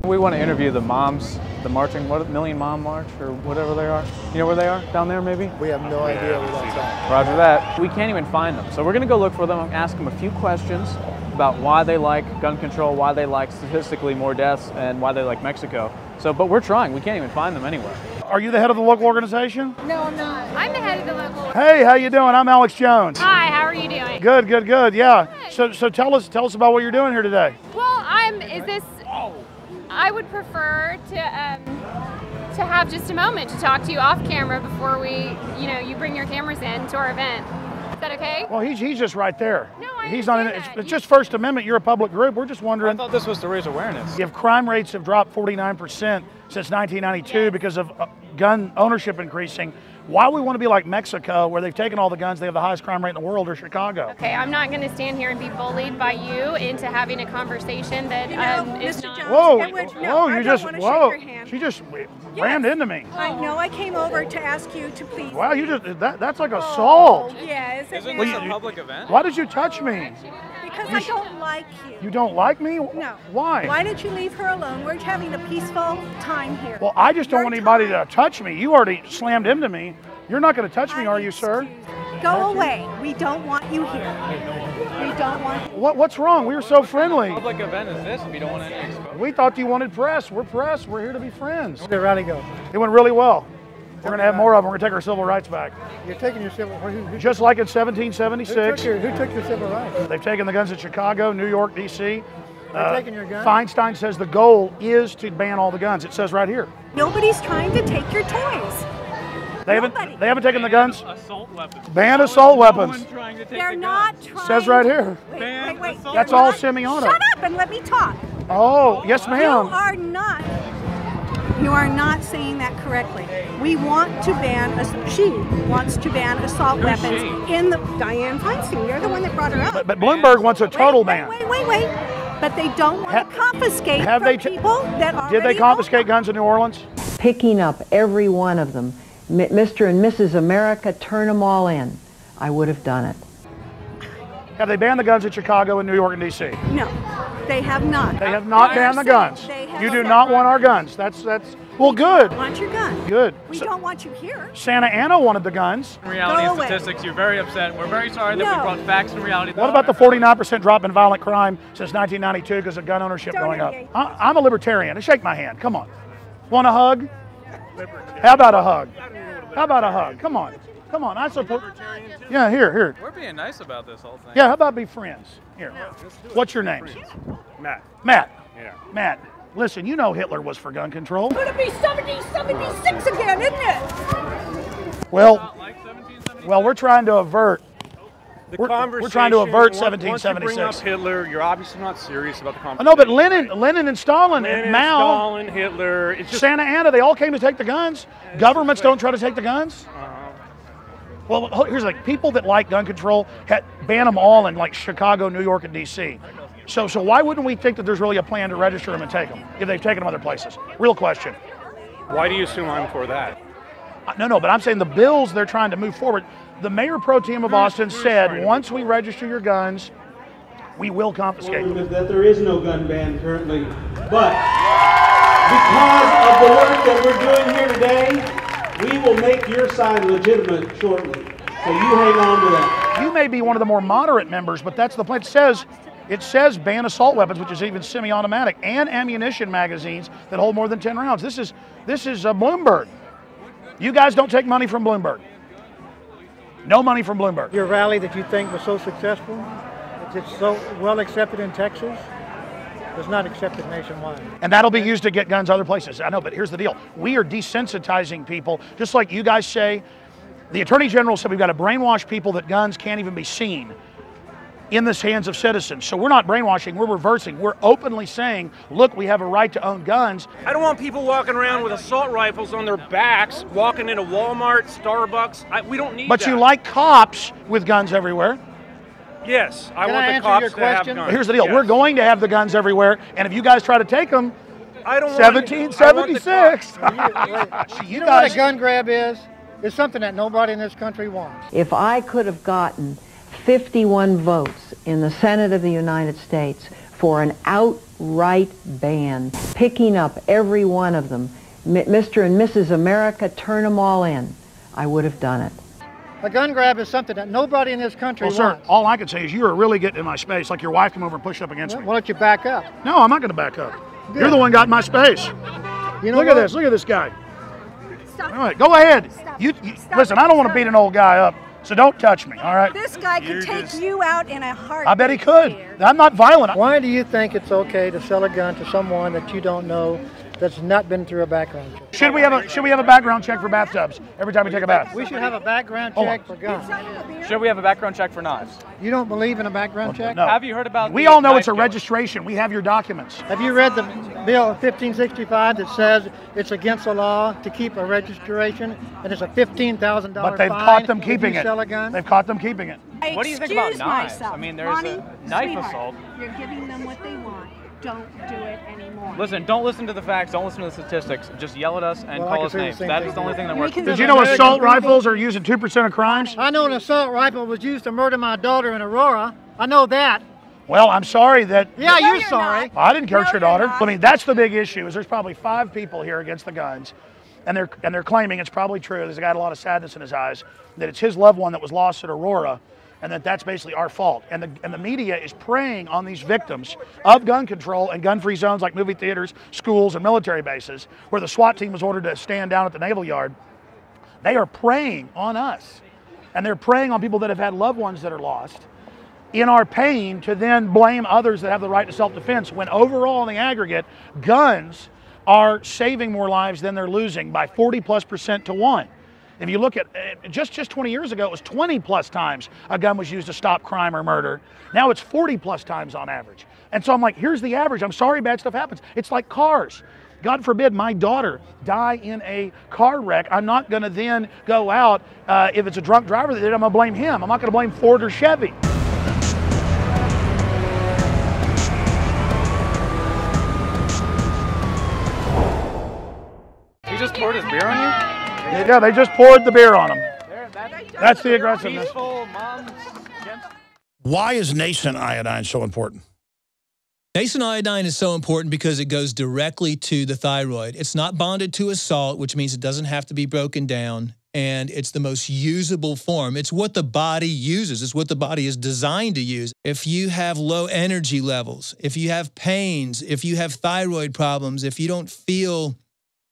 We want to interview the moms, the marching, what, Million Mom March or whatever they are. You know where they are? Down there maybe? We have no idea where that's at. Roger that. We can't even find them. So we're going to go look for them and ask them a few questions about why they like gun control, why they like statistically more deaths, and why they like Mexico. So, but we're trying. We can't even find them anywhere. Are you the head of the local organization? No, I'm not. I'm the head of the local. Hey, how you doing? I'm Alex Jones. Hi, how are you doing? Good, good, good. Yeah. So tell us about what you're doing here today. Well, I would prefer to have just a moment to talk to you off camera before you bring your cameras in to our event. Is that okay? Well, he's just right there. No, I he's not in it. It's just First Amendment. You're a public group. We're just wondering. I thought this was to raise awareness. If crime rates have dropped 49% since 1992 because of gun ownership increasing, why we want to be like Mexico, where they've taken all the guns, they have the highest crime rate in the world, or Chicago. Okay, I'm not going to stand here and be bullied by you into having a conversation that is not. Whoa! She just rammed into me. I know. I came over to ask you to please. Wow, that's like assault. Yes. Isn't this a public event? Why did you touch me? Because I don't like you. You don't like me? No. Why? Why don't you leave her alone? We're having a peaceful time here. Well, I just don't want anybody to touch me. You already slammed into me. You're not going to touch me, are you, sir? Go away. We don't want you here. We don't want you. What's wrong? We were so friendly. What public event is this if you don't want any exposure? We thought you wanted press. We're press. We're here to be friends. How did the rally go? It went really well. We're going to have more of them. We're going to take our civil rights back. You're taking your civil rights? Just like in 1776. Who took your civil rights? They've taken the guns in Chicago, New York, D.C. They're taking your guns? Feinstein says the goal is to ban all the guns. It says right here. Nobody's trying to take your toys. They haven't taken the guns. Assault weapons. Ban assault weapons. They're not trying. Says right here. Wait. That's all Simeona. Shut up and let me talk. Oh, yes, ma'am. You are not saying that correctly. We want to ban, she wants to ban assault weapons in the, Dianne Feinstein, you're the one that brought her up. But Bloomberg wants a total ban. Wait. But they don't want to confiscate from people that already Did they confiscate guns in New Orleans? Picking up every one of them. Mr. and Mrs. America, turn them all in. I would have done it. Have they banned the guns in Chicago and New York and D.C.? No, they have not. They have not banned the guns. You do not want our guns. That's well, good. We want your gun. Good. We don't want you here. Santa Ana wanted the guns. In reality and statistics, you're very upset. We're very sorry that we brought facts and reality. What about the 49% drop in violent crime since 1992 because of gun ownership going up? I'm a libertarian. Shake my hand. Come on. Want a hug? How about a hug? How about a hug? Come on. Come on. I support. Yeah, here. We're being nice about this whole thing. Yeah, how about be friends? Here. What's your name? Matt. Yeah. Matt. Listen, you know Hitler was for gun control. It's going to be 1776 again, isn't it? Well, we're trying to avert. We're trying to avert 1776. Once you bring up Hitler, you're obviously not serious about the conversation. No, but Lenin and Stalin and Mao. Stalin, Hitler. It's just, Santa Ana, they all came to take the guns. Governments don't try to take the guns. Well, here's like people that like gun control ban them all in like Chicago, New York, and D.C. So why wouldn't we think that there's really a plan to register them and take them if they've taken them other places? Real question. Why do you assume I'm for that? No, but I'm saying the bills they're trying to move forward. The mayor pro tem of Austin said once we register your guns, we will confiscate them. That there is no gun ban currently, but because of the work that we're doing here today, we will make your side legitimate shortly. So you hang on to that. You may be one of the more moderate members, but that's the plan. It says ban assault weapons, which is even semi-automatic, and ammunition magazines that hold more than 10 rounds. This is Bloomberg. You guys don't take money from Bloomberg. No money from Bloomberg. Your rally that you think was so successful, it's so well accepted in Texas, was not accepted nationwide. And that'll be used to get guns other places. I know, but here's the deal. We are desensitizing people, just like you guys say. The Attorney General said we've got to brainwash people that guns can't even be seen in the hands of citizens. So we're not brainwashing, we're reversing. We're openly saying, look, we have a right to own guns. I don't want people walking around with assault rifles on their backs, walking into Walmart, Starbucks. We don't need that. But you like cops with guns everywhere. Yes, I want the cops to have guns. Here's the deal. Yes. We're going to have the guns everywhere, and if you guys try to take them, I don't 1776. You know what a gun grab is? It's something that nobody in this country wants. If I could have gotten 51 votes in the Senate of the United States for an outright ban, picking up every one of them. Mr. and Mrs. America, turn them all in. I would have done it. A gun grab is something that nobody in this country Well, sir, wants. all I can say is you are really getting in my space, like your wife came over and pushed up against me. Why don't you back up? No, I'm not going to back up. You're the one got in my space. You know Look at this. Look at this guy. Stop. All right, go ahead. Stop. You Stop. listen, I don't want to beat an old guy up, so don't touch me, all right? This guy could take you out in a heartbeat. I bet he could. I'm not violent. Why do you think it's okay to sell a gun to someone that you don't know that's not been through a background check? Should we have a background check for bathtubs every time we take a bath? We should have a background check for guns. Should we have a background check for knives? You don't believe in a background check? No. Have you heard about? We the all know knife it's a dealer? registration. We have your documents. Have you read the bill 1565 that says it's against the law to keep a registration and it's a $15,000 fine But they've caught them keeping if you it. sell a gun? They've caught them keeping it. What do you think about Excuse knives? myself. I mean, there's Ronnie, a knife sweetheart, assault. You're giving them what they want. Don't do it anymore. Listen, don't listen to the facts. Don't listen to the statistics. Just yell at us and Well, I call can us say the names. same That thing is the only to thing you. that works. Because Did you know assault rifles are used in 2% of crimes? I know an assault rifle was used to murder my daughter in Aurora. I know that. Well, I'm sorry that. Yeah, No, you're you're sorry. not. I didn't hurt No, your you're daughter. not. I mean, that's the big issue. Is there's probably 5 people here against the guns, and they're claiming it's probably true. There's a guy with a lot of sadness in his eyes that it's his loved one that was lost at Aurora, and that's basically our fault. And the media is preying on these victims of gun control and gun-free zones like movie theaters, schools, and military bases, where the SWAT team was ordered to stand down at the Naval Yard. They are preying on us, and they're preying on people that have had loved ones that are lost in our pain to then blame others that have the right to self-defense, when overall in the aggregate, guns are saving more lives than they're losing by 40+% to 1. If you look at just 20 years ago, it was 20+ times a gun was used to stop crime or murder. Now it's 40+ times on average. And so I'm like, here's the average. I'm sorry bad stuff happens. It's like cars. God forbid my daughter die in a car wreck. I'm not going to then go out, if it's a drunk driver that did it, I'm going to blame him. I'm not going to blame Ford or Chevy. He just poured his beer on you? Yeah, they just poured the beer on him. That's the aggressiveness. Peaceful, moms, gents. Why is nascent iodine so important? Nascent iodine is so important because it goes directly to the thyroid. It's not bonded to a salt, which means it doesn't have to be broken down, and it's the most usable form. It's what the body uses. It's what the body is designed to use. If you have low energy levels, if you have pains, if you have thyroid problems, if you don't feel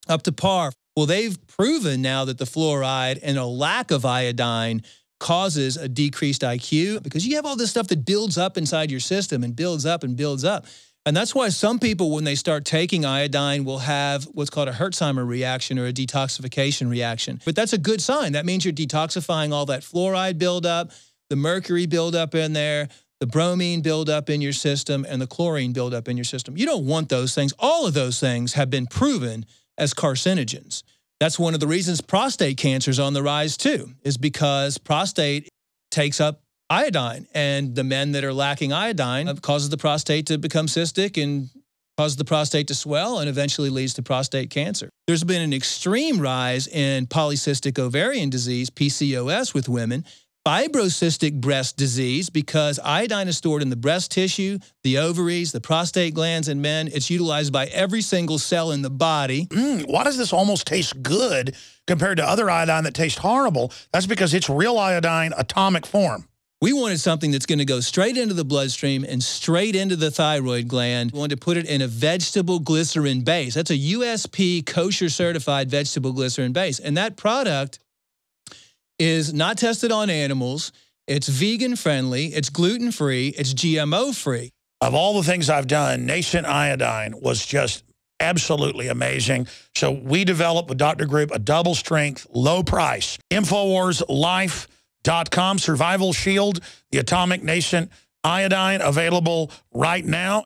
up to par, well, they've proven now that the fluoride and a lack of iodine causes a decreased IQ, because you have all this stuff that builds up inside your system and builds up and builds up. And that's why some people, when they start taking iodine, will have what's called a Hertzheimer reaction or a detoxification reaction. But that's a good sign. That means you're detoxifying all that fluoride buildup, the mercury buildup in there, the bromine buildup in your system, and the chlorine buildup in your system. You don't want those things. All of those things have been proven as carcinogens. That's one of the reasons prostate cancer is on the rise too, is because prostate takes up iodine, and the men that are lacking iodine causes the prostate to become cystic and causes the prostate to swell and eventually leads to prostate cancer. There's been an extreme rise in polycystic ovarian disease, PCOS, with women, fibrocystic breast disease, because iodine is stored in the breast tissue, the ovaries, the prostate glands in men. It's utilized by every single cell in the body. Why does this almost taste good compared to other iodine that tastes horrible? That's because it's real iodine atomic form. We wanted something that's going to go straight into the bloodstream and straight into the thyroid gland. We wanted to put it in a vegetable glycerin base. That's a USP kosher certified vegetable glycerin base. And that product is not tested on animals. It's vegan friendly. It's gluten free. It's GMO free. Of all the things I've done, nascent iodine was just absolutely amazing. So we developed with Dr. Group a double strength, low price, InfoWarsLife.com Survival Shield, the atomic nascent iodine, available right now.